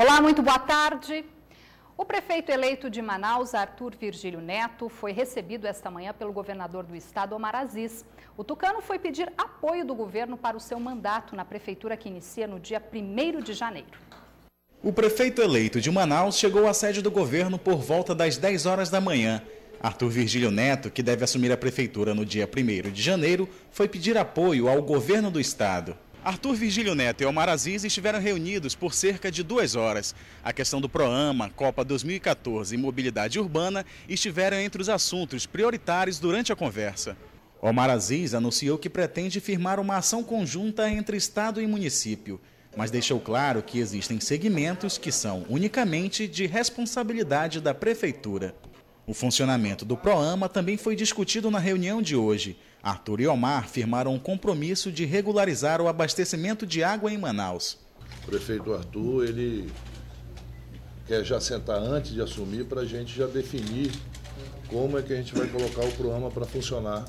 Olá, muito boa tarde. O prefeito eleito de Manaus, Arthur Virgílio Neto, foi recebido esta manhã pelo governador do estado, Omar Aziz. O tucano foi pedir apoio do governo para o seu mandato na prefeitura que inicia no dia 1º de janeiro. O prefeito eleito de Manaus chegou à sede do governo por volta das 10 horas da manhã. Arthur Virgílio Neto, que deve assumir a prefeitura no dia 1º de janeiro, foi pedir apoio ao governo do estado. Arthur Virgílio Neto e Omar Aziz estiveram reunidos por cerca de 2 horas. A questão do PROAMA, Copa 2014 e mobilidade urbana estiveram entre os assuntos prioritários durante a conversa. Omar Aziz anunciou que pretende firmar uma ação conjunta entre estado e município, mas deixou claro que existem segmentos que são unicamente de responsabilidade da prefeitura. O funcionamento do PROAMA também foi discutido na reunião de hoje. Arthur e Omar firmaram um compromisso de regularizar o abastecimento de água em Manaus. O prefeito Arthur, ele quer já sentar antes de assumir para a gente já definir como é que a gente vai colocar o PROAMA para funcionar,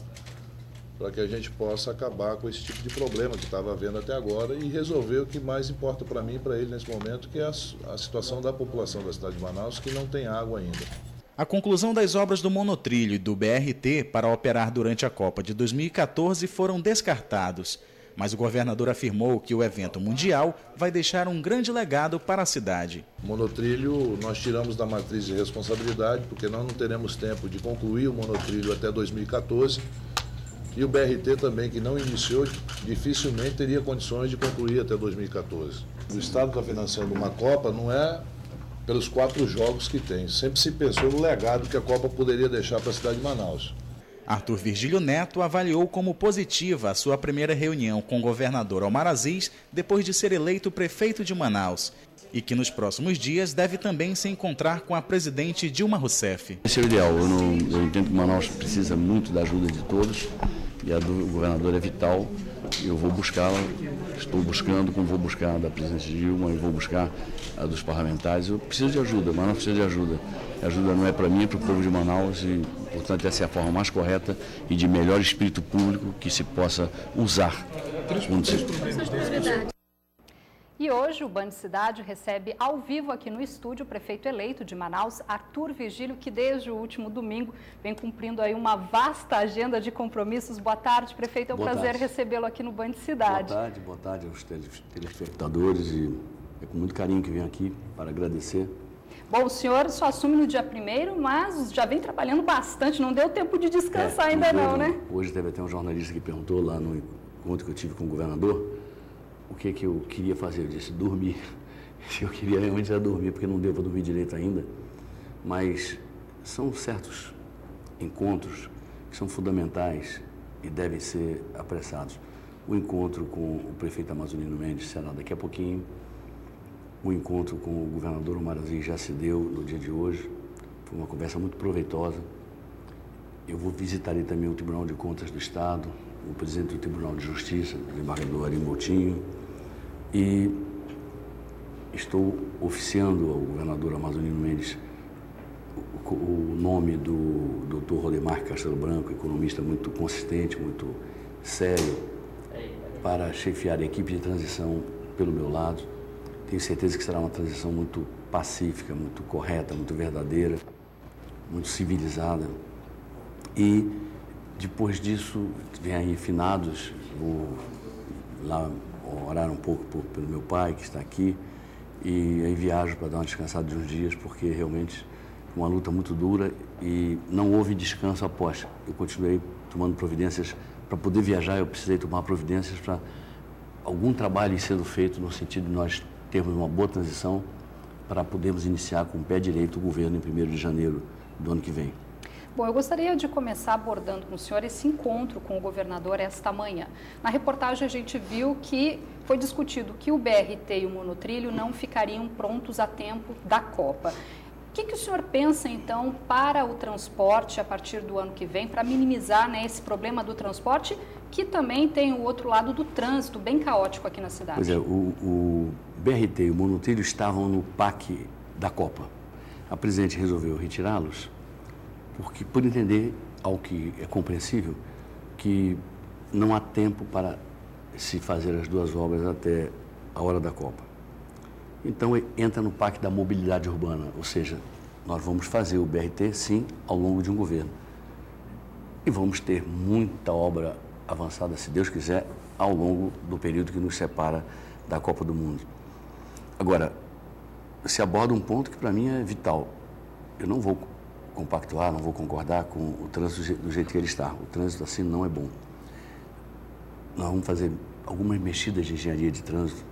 para que a gente possa acabar com esse tipo de problema que estava havendo até agora e resolver o que mais importa para mim e para ele nesse momento, que é a situação da população da cidade de Manaus, que não tem água ainda. A conclusão das obras do monotrilho e do BRT para operar durante a Copa de 2014 foram descartados, mas o governador afirmou que o evento mundial vai deixar um grande legado para a cidade. O monotrilho nós tiramos da matriz de responsabilidade, porque nós não teremos tempo de concluir o monotrilho até 2014, e o BRT também, que não iniciou, dificilmente teria condições de concluir até 2014. O Estado está financiando uma Copa, não é pelos 4 jogos que tem. Sempre se pensou no legado que a Copa poderia deixar para a cidade de Manaus. Arthur Virgílio Neto avaliou como positiva a sua primeira reunião com o governador Omar Aziz depois de ser eleito prefeito de Manaus e que nos próximos dias deve também se encontrar com a presidente Dilma Rousseff. Esse é o ideal. Eu entendo que Manaus precisa muito da ajuda de todos e a do governador é vital. Eu vou buscá-la, estou buscando, como vou buscar a da presidente Dilma, eu vou buscar a dos parlamentares. Eu preciso de ajuda, Manaus precisa de ajuda. A ajuda não é para mim, é para o povo de Manaus e, portanto, essa é a forma mais correta e de melhor espírito público que se possa usar. E hoje o Band Cidade recebe ao vivo aqui no estúdio o prefeito eleito de Manaus, Arthur Virgílio, que desde o último domingo vem cumprindo aí uma vasta agenda de compromissos. Boa tarde, prefeito, é um prazer recebê-lo aqui no Band Cidade. Boa tarde aos telespectadores e é com muito carinho que venho aqui para agradecer. Bom, o senhor só assume no dia 1º, mas já vem trabalhando bastante, não deu tempo de descansar ainda não, né? Hoje teve até um jornalista que perguntou lá no encontro que eu tive com o governador o que eu queria fazer. Eu disse dormir. Eu queria realmente já dormir, porque não deu para dormir direito ainda. Mas são certos encontros que são fundamentais e devem ser apressados. O encontro com o prefeito Amazonino Mendes será daqui a pouquinho. O encontro com o governador Omar Aziz já se deu no dia de hoje. Foi uma conversa muito proveitosa. Eu vou visitar também o Tribunal de Contas do Estado, o presidente do Tribunal de Justiça, o desembargador Ari Moutinho, e estou oficiando ao governador Amazonino Mendes o nome do Dr. Rodemar Castelo Branco, economista muito consistente, muito sério, para chefiar a equipe de transição pelo meu lado. Tenho certeza que será uma transição muito pacífica, muito correta, muito verdadeira, muito civilizada. E depois disso, vem aí finados, vou lá orar um pouco pelo meu pai, que está aqui, e aí viajo para dar uma descansada de uns dias, porque realmente é uma luta muito dura e não houve descanso após. Eu continuei tomando providências para poder viajar, eu precisei tomar providências para algum trabalho sendo feito no sentido de nós termos uma boa transição para podermos iniciar com o pé direito o governo em 1º de janeiro do ano que vem. Bom, eu gostaria de começar abordando com o senhor esse encontro com o governador esta manhã. Na reportagem a gente viu que foi discutido que o BRT e o monotrilho não ficariam prontos a tempo da Copa. O que o senhor pensa, então, para o transporte a partir do ano que vem, para minimizar, né, esse problema do transporte, que também tem o outro lado do trânsito, bem caótico aqui na cidade? Pois é, o BRT e o monotrilho estavam no PAC da Copa. A presidente resolveu retirá-los, porque, por entender, ao que é compreensível, que não há tempo para se fazer as duas obras até a hora da Copa. Então, entra no Pacto da Mobilidade Urbana, ou seja, nós vamos fazer o BRT, sim, ao longo de um governo. E vamos ter muita obra avançada, se Deus quiser, ao longo do período que nos separa da Copa do Mundo. Agora, se aborda um ponto que para mim é vital. Eu não vou compactuar, não vou concordar com o trânsito do jeito que ele está. O trânsito assim não é bom. Nós vamos fazer algumas mexidas de engenharia de trânsito.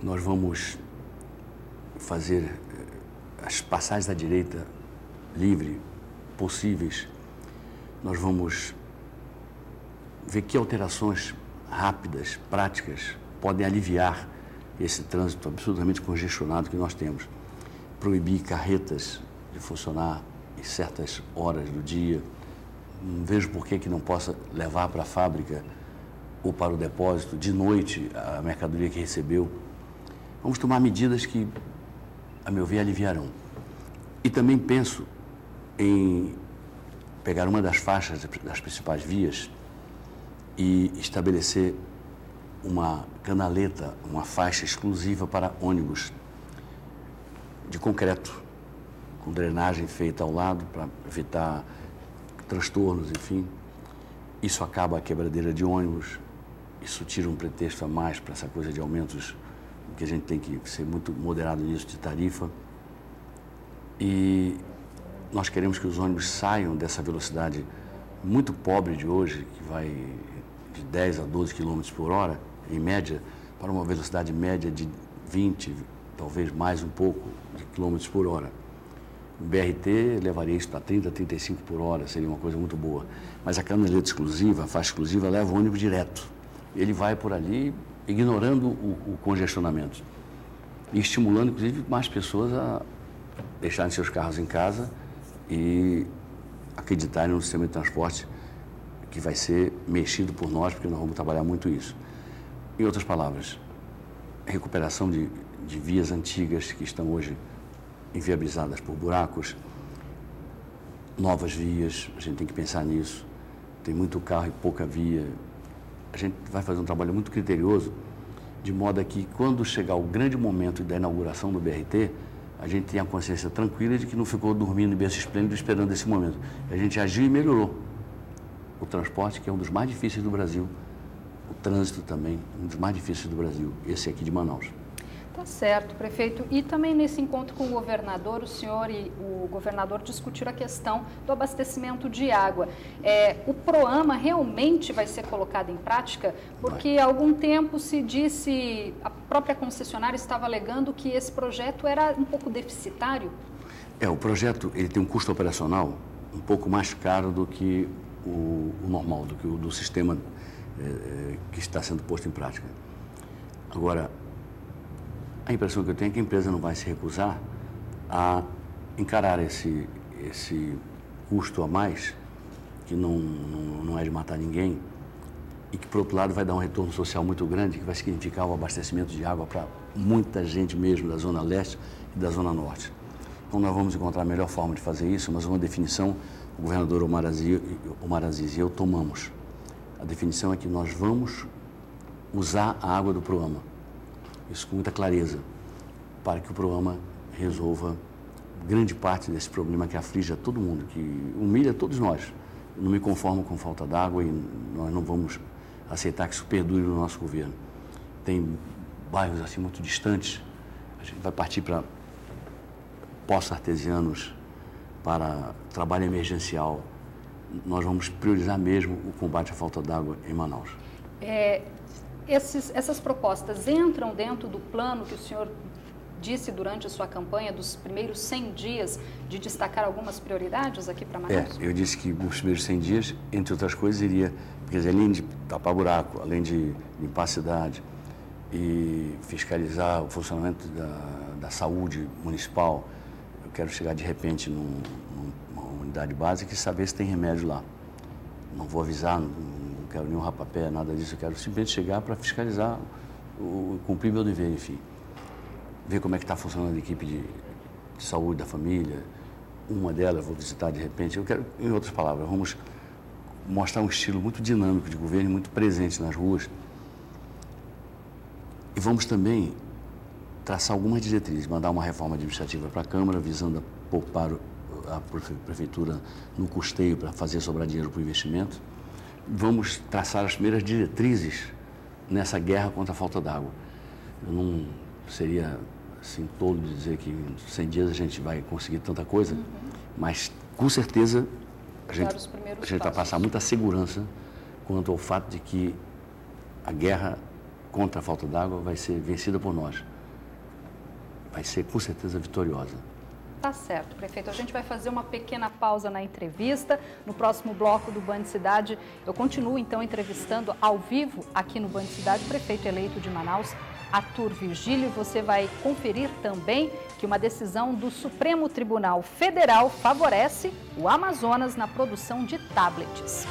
Nós vamos fazer as passagens à direita livre, possíveis. Nós vamos ver que alterações rápidas, práticas, podem aliviar esse trânsito absolutamente congestionado que nós temos. Proibir carretas de funcionar em certas horas do dia. Não vejo por que não possa levar para a fábrica ou para o depósito de noite a mercadoria que recebeu. Vamos tomar medidas que, a meu ver, aliviarão. E também penso em pegar uma das faixas das principais vias e estabelecer uma canaleta, uma faixa exclusiva para ônibus de concreto, com drenagem feita ao lado para evitar transtornos, enfim. Isso acaba a quebradeira de ônibus, isso tira um pretexto a mais para essa coisa de aumentos, que a gente tem que ser muito moderado nisso, de tarifa. E nós queremos que os ônibus saiam dessa velocidade muito pobre de hoje, que vai de 10 a 12 km por hora, em média, para uma velocidade média de 20, talvez mais um pouco, de quilômetros por hora. O BRT levaria isso para 30, 35 por hora, seria uma coisa muito boa. Mas a canaleta exclusiva, a faixa exclusiva, leva o ônibus direto. Ele vai por ali, ignorando o congestionamento. E estimulando, inclusive, mais pessoas a deixarem seus carros em casa e acreditarem no sistema de transporte que vai ser mexido por nós, porque nós vamos trabalhar muito isso. Em outras palavras, recuperação de vias antigas que estão hoje inviabilizadas por buracos, novas vias, a gente tem que pensar nisso. Tem muito carro e pouca via. A gente vai fazer um trabalho muito criterioso, de modo a que, quando chegar o grande momento da inauguração do BRT, a gente tenha a consciência tranquila de que não ficou dormindo em berço esplêndido esperando esse momento. A gente agiu e melhorou o transporte, que é um dos mais difíceis do Brasil, o trânsito também, um dos mais difíceis do Brasil, esse aqui de Manaus. Tá certo, prefeito. E também nesse encontro com o governador, o senhor e o governador discutiram a questão do abastecimento de água. O PROAMA realmente vai ser colocado em prática? Porque há algum tempo se disse, a própria concessionária estava alegando que esse projeto era um pouco deficitário. O projeto ele tem um custo operacional um pouco mais caro do que o normal, do que o do sistema que está sendo posto em prática. Agora, a impressão que eu tenho é que a empresa não vai se recusar a encarar esse custo a mais, que não é de matar ninguém, e que, por outro lado, vai dar um retorno social muito grande, que vai significar o abastecimento de água para muita gente mesmo da Zona Leste e da Zona Norte. Então, nós vamos encontrar a melhor forma de fazer isso, mas uma definição, o governador Omar Aziz e eu tomamos. A definição é que nós vamos usar a água do PROAMA. Isso com muita clareza, para que o PROAMA resolva grande parte desse problema que aflige a todo mundo, que humilha todos nós. Eu não me conformo com falta d'água e nós não vamos aceitar que isso perdure no nosso governo. Tem bairros assim muito distantes, a gente vai partir para poços artesianos, para trabalho emergencial. Nós vamos priorizar mesmo o combate à falta d'água em Manaus. Essas propostas entram dentro do plano que o senhor disse durante a sua campanha, dos primeiros 100 dias, de destacar algumas prioridades aqui para Manaus? Eu disse que nos primeiros 100 dias, entre outras coisas, iria, quer dizer, além de tapar buraco, além de limpar a cidade e fiscalizar o funcionamento da saúde municipal, eu quero chegar de repente numa unidade básica e saber se tem remédio lá. Não vou avisar, não quero nenhum rapapé, nada disso, eu quero simplesmente chegar para fiscalizar, cumprir meu dever, enfim. Ver como é que está funcionando a equipe de saúde da família, uma delas vou visitar de repente. Eu quero, em outras palavras, vamos mostrar um estilo muito dinâmico de governo, muito presente nas ruas. E vamos também traçar algumas diretrizes, mandar uma reforma administrativa para a Câmara, visando a poupar a Prefeitura no custeio para fazer sobrar dinheiro para o investimento. Vamos traçar as primeiras diretrizes nessa guerra contra a falta d'água. Eu não seria assim tolo de dizer que em 100 dias a gente vai conseguir tanta coisa, mas com certeza a gente vai passar muita segurança quanto ao fato de que a guerra contra a falta d'água vai ser vencida por nós. Vai ser com certeza vitoriosa. Tá certo, prefeito. A gente vai fazer uma pequena pausa na entrevista. No próximo bloco do Band Cidade, eu continuo então entrevistando ao vivo aqui no Band Cidade o prefeito eleito de Manaus, Arthur Virgílio. Você vai conferir também que uma decisão do Supremo Tribunal Federal favorece o Amazonas na produção de tablets.